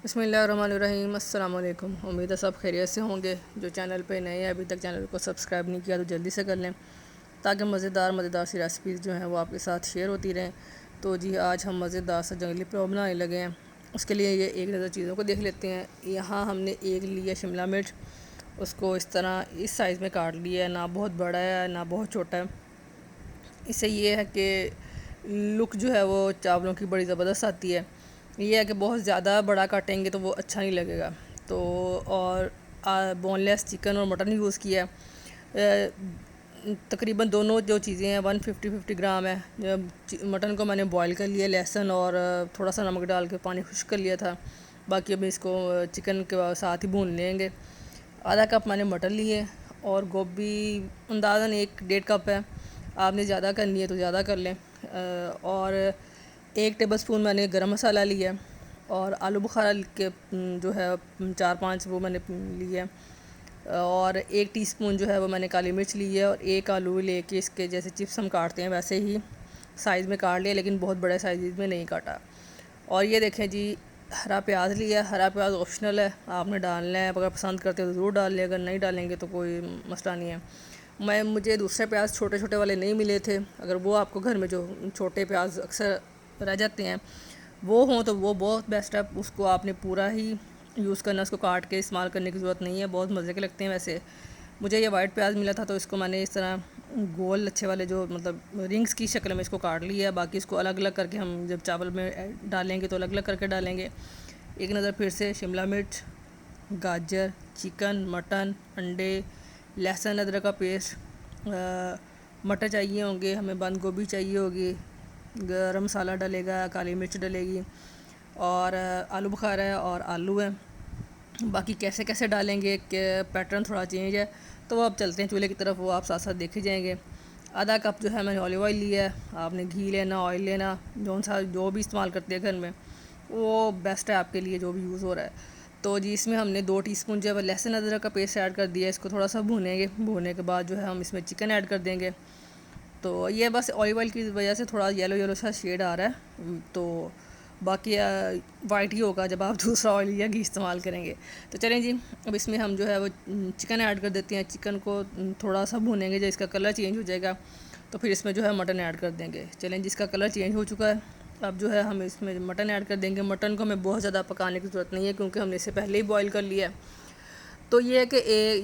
बिस्मिल्लाहिर्रहमानिर्रहीम। अस्सलाम वालेकुम। उम्मीद है सब खैरियत से होंगे। जो चैनल पे नए हैं, अभी तक चैनल को सब्सक्राइब नहीं किया तो जल्दी से कर लें ताकि मज़ेदार सी रेसिपीज़ जो हैं वो आपके साथ शेयर होती रहें। तो जी आज हम मज़ेदार सा जंगली पुलाव बनाने लगे हैं। उसके लिए ये एक नज़र चीज़ों को देख लेते हैं। यहाँ हमने एक लिया शिमला मिर्च, उसको इस तरह इस साइज़ में काट लिया है, ना बहुत बड़ा है ना बहुत छोटा है। इससे ये है कि लुक जो है वो चावलों की बड़ी ज़बरदस्त आती है। ये है कि बहुत ज़्यादा बड़ा काटेंगे तो वो अच्छा नहीं लगेगा। तो और बोनलेस चिकन और मटन यूज़ किया है। तकरीबन दोनों जो चीज़ें हैं 150 ग्राम है। जब मटन को मैंने बॉईल कर लिया, लहसुन और थोड़ा सा नमक डाल के पानी खुश्क कर लिया था। बाकी अभी इसको चिकन के साथ ही भून लेंगे। आधा कप मैंने मटन लिए और गोभी अंदाज़न 1-1.5 कप है। आपने ज़्यादा करनी है तो ज़्यादा कर लें। और 1 टेबलस्पून मैंने गरम मसाला लिया और आलू बुखारा के जो है 4-5 वो मैंने लिए। और 1 टीस्पून जो है वो मैंने काली मिर्च ली है और 1 आलू लेके इसके जैसे चिप्स हम काटते हैं वैसे ही साइज़ में काट लिया, लेकिन बहुत बड़े साइज़ में नहीं काटा। और ये देखें जी, हरा प्याज लिया। हरा प्याज ऑप्शनल है, आपने डालना है, अगर पसंद करते हो तो ज़रूर डाल लें, अगर नहीं डालेंगे तो कोई मसला नहीं है। मुझे दूसरे प्याज छोटे छोटे वाले नहीं मिले थे। अगर वो आपको घर में जो छोटे प्याज अक्सर रह जाते हैं वो हों तो वो बहुत बेस्ट है। उसको आपने पूरा ही यूज़ करना, उसको काट के इस्तेमाल करने की ज़रूरत नहीं है। बहुत मज़े के लगते हैं। वैसे मुझे ये वाइट प्याज मिला था तो इसको मैंने इस तरह गोल अच्छे वाले जो मतलब रिंग्स की शक्ल में इसको काट लिया। बाकी इसको अलग अलग करके हम जब चावल में डालेंगे तो अलग अलग करके डालेंगे। एक नज़र फिर से शिमला मिर्च, गाजर, चिकन, मटन, अंडे, लहसुन अदरक का पेस्ट, मटर चाहिए होंगे हमें, बंद गोभी चाहिए होगी, गरम मसाला डलेगा, काली मिर्च डलेगी और आलू बुखारा है और आलू है। बाकी कैसे कैसे डालेंगे कि पैटर्न थोड़ा चेंज है तो अब चलते हैं चूल्हे की तरफ, वो आप साथ साथ देखे जाएंगे। आधा कप जो है मैंने ऑलिव ऑयल लिया है। आपने घी लेना, ऑयल लेना, जो भी इस्तेमाल करते हैं घर में वो बेस्ट है आपके लिए, जो भी यूज़ हो रहा है। तो जी इसमें हमने 2 टीस्पून जो है लहसुन अदरक का पेस्ट ऐड कर दिया। इसको थोड़ा सा भूनेंगे। भूनने के बाद जो है हम इसमें चिकन ऐड कर देंगे। तो ये बस ऑलिव ऑयल की वजह से थोड़ा येलो सा शेड आ रहा है, तो बाकी वाइट ही होगा जब आप दूसरा ऑयल या घी इस्तेमाल करेंगे। तो चलें जी, अब इसमें हम जो है वो चिकन ऐड कर देते हैं। चिकन को थोड़ा सा भूनेंगे, जब इसका कलर चेंज हो जाएगा तो फिर इसमें जो है मटन ऐड कर देंगे। चलें, जिसका कलर चेंज हो चुका है अब जो है हम इसमें मटन ऐड कर देंगे। मटन को हमें बहुत ज़्यादा पकाने की ज़रूरत नहीं है क्योंकि हमने इससे पहले ही बॉईल कर लिया है। तो ये है कि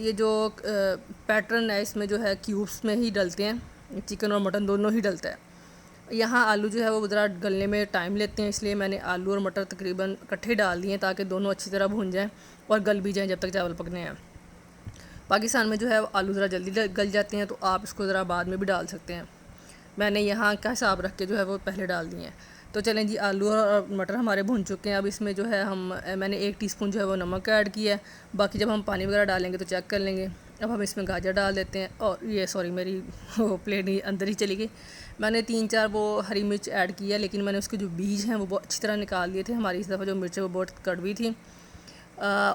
ये जो पैटर्न है इसमें जो है क्यूब्स में ही डलते हैं, चिकन और मटन दोनों ही डलता है। यहाँ आलू जो है वो ज़रा गलने में टाइम लेते हैं, इसलिए मैंने आलू और मटर तकरीबन इकट्ठे डाल दिए ताकि दोनों अच्छी तरह भून जाएं और गल भी जाएं जब तक चावल पकने हैं। पाकिस्तान में जो है आलू ज़रा जल्दी गल जाते हैं तो आप इसको ज़रा बाद में भी डाल सकते हैं। मैंने यहाँ का हिसाब रख के जो है वो पहले डाल दिए हैं। तो चलें जी, आलू और मटर हमारे भून चुके हैं। अब इसमें जो है मैंने 1 टीस्पून जो है वो नमक ऐड किया है। बाकी जब हम पानी वगैरह डालेंगे तो चेक कर लेंगे। अब हम इसमें गाजर डाल देते हैं और ये सॉरी मेरी वो प्लेट ही अंदर ही चली गई। मैंने 3-4 वो हरी मिर्च ऐड किया, लेकिन मैंने उसके जो बीज हैं वो बहुत अच्छी तरह निकाल दिए थे। हमारी इस दफ़ा जो मिर्च है वो बहुत कड़वी थी।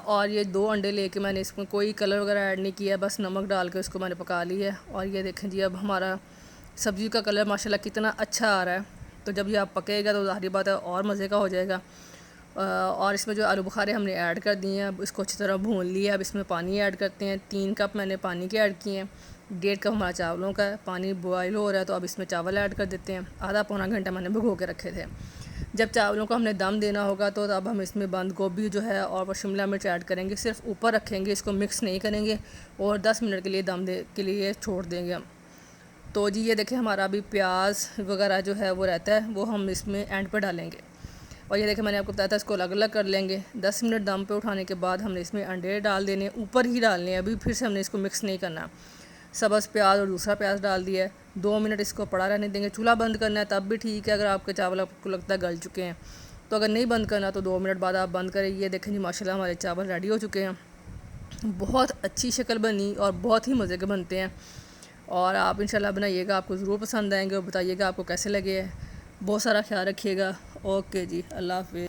और ये 2 अंडे लेके मैंने इसमें कोई कलर वगैरह ऐड नहीं किया, बस नमक डाल के उसको मैंने पका लिया है। और ये देखें जी, अब हमारा सब्ज़ी का कलर माशाल्लाह कितना अच्छा आ रहा है। तो जब ये आप पकेगा तो ज़ाहिर बात है और मज़े का हो जाएगा। और इसमें जो आलू बुखारे हमने ऐड कर दिए हैं, अब इसको अच्छी तरह भून लिया। अब इसमें पानी ऐड करते हैं। 3 कप मैंने पानी के ऐड किए हैं। 1.5 कप हमारा चावलों का है। पानी बॉयल हो रहा है तो अब इसमें चावल ऐड कर देते हैं। आधा पौना घंटा मैंने भिगो के रखे थे। जब चावलों को हमने दम देना होगा तो अब हम इसमें बंद गोभी जो है और शिमला मिर्च ऐड करेंगे। सिर्फ ऊपर रखेंगे, इसको मिक्स नहीं करेंगे और 10 मिनट के लिए दम दे के लिए छोड़ देंगे हम। तो जी ये देखें, हमारा अभी प्याज वगैरह जो है वो रहता है, वो हम इसमें एंड पर डालेंगे। और ये देखें, मैंने आपको बताया था इसको अलग अलग कर लेंगे। 10 मिनट दम पे उठाने के बाद हमने इसमें अंडे डाल देने, ऊपर ही डालने हैं। अभी फिर से हमने इसको मिक्स नहीं करना। सब्ज़ प्याज और दूसरा प्याज डाल दिया है। 2 मिनट इसको पड़ा रहने देंगे। चूल्हा बंद करना है तब भी ठीक है अगर आपके चावल आपको लगता है गल चुके हैं। तो अगर नहीं बंद करना तो 2 मिनट बाद आप बंद करें। ये देखें जी, माशाल्लाह हमारे चावल रेडी हो चुके हैं। बहुत अच्छी शक्ल बनी और बहुत ही मज़े के बनते हैं। और आप इंशाल्लाह बनाइएगा, आपको ज़रूर पसंद आएंगे और बताइएगा आपको कैसे लगे हैं। बहुत सारा ख्याल रखिएगा। ओके जी, अल्लाह हाफ़िज़।